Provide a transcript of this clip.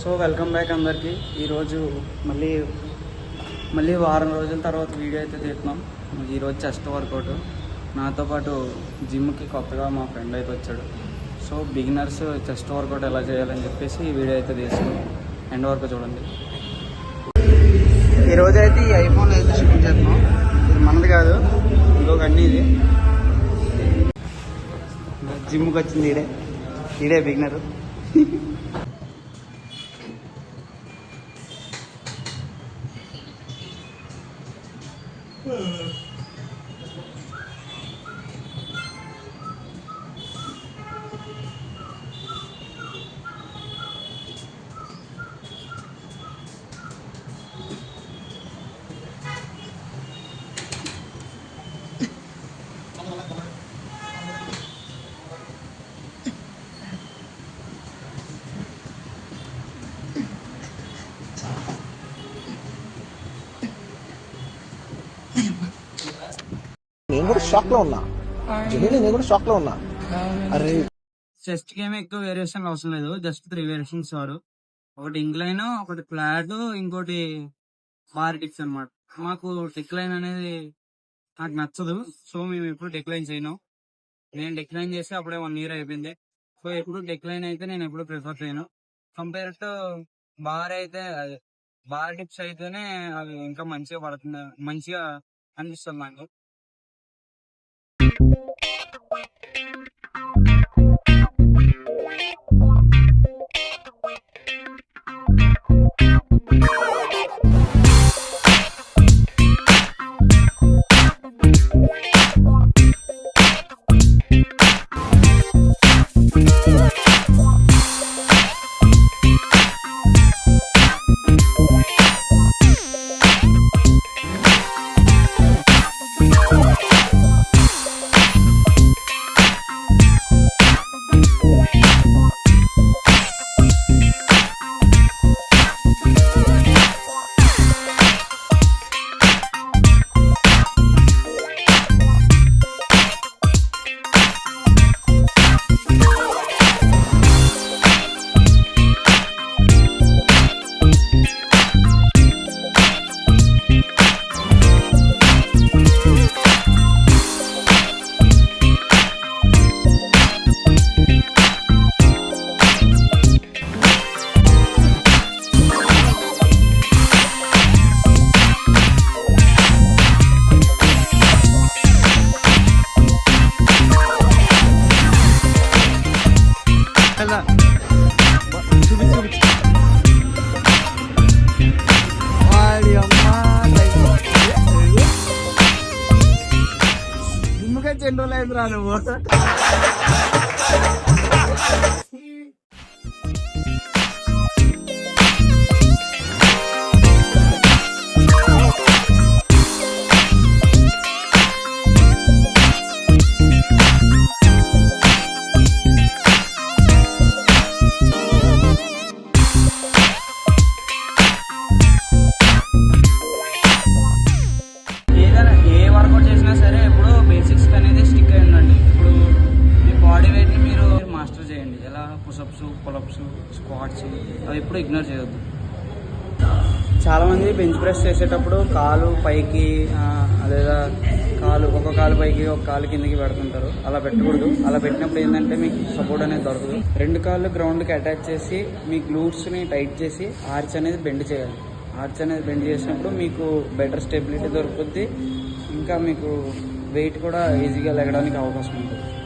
So welcome back అందరికీ. ఈరోజు మళ్ళీ వారం రోజుల తర్వాత వీడియో అయితే తీస్తున్నాం. ఈరోజు చెస్ట్ వర్కౌట్. నాతో పాటు జిమ్కి కొత్తగా మా ఫ్రెండ్ అయితే వచ్చాడు. సో బిగినర్స్ చెస్ట్ వర్కౌట్ ఎలా చేయాలని చెప్పేసి ఈ వీడియో అయితే తీసుకున్నాం. ఎండ్ వరకు చూడండి. ఈరోజు అయితే ఈ ఐఫోన్ అయితే షూట్ చేస్తున్నాం. ఇది మనది కాదు, ఇంకొక అన్నీ. ఇది జిమ్కి వచ్చింది ఈడే బిగినరు. నేను కూడా షాక్ లో ఉన్నా. అరే చెస్ట్ కి ఏమి ఎక్కువ వేరియేషన్ అవసరం లేదు, జస్ట్ 3 వేరియేషన్స్ వారు. ఒకటి ఇంక్లైన్, ఒకటి ఫ్లాట్, ఇంకోటి బార్ టిప్స్ అనమాట. మాకు డిక్లైన్ అనేది నాకు నచ్చదు, సో మేము ఎప్పుడు డిక్లైన్ చేయను. నేను డిక్లైన్ చేస్తే అప్పుడే 1 year అయిపోయింది. సో ఎప్పుడు డిక్లైన్ అయితే నేను ఎప్పుడు ప్రిఫర్ చేయను. కంపేర్ టు బార్ అయితే, బార్ టిప్స్ అయితేనే అది ఇంకా మంచిగా అనిపిస్తుంది నాకు. చెండు లేదు రా నువ్వు. పుషప్స్, పులప్స్, స్క్వాట్స్ అవి ఎప్పుడు ఇగ్నోర్ చేయొద్దు. చాలామంది బెంచ్ ప్రెస్ చేసేటప్పుడు కాలు పైకి లేదా ఒక కాలు పైకి ఒక కాలు కిందకి పెడుతుంటారు. అలా పెట్టకూడదు. అలా పెట్టినప్పుడు ఏంటంటే మీకు సపోర్ట్ అనేది దొరకదు. 2 కాళ్ళు గ్రౌండ్కి అటాచ్ చేసి మీ గ్లూట్స్ని టైట్ చేసి ఆర్చ్ అనేది బెండ్ చేయాలి. ఆర్చ్ అనేది బెండ్ చేసినప్పుడు మీకు బెటర్ స్టెబిలిటీ దొరుకుతుంది. ఇంకా మీకు వెయిట్ కూడా ఈజీగా లెగడానికి అవకాశం ఉంటుంది.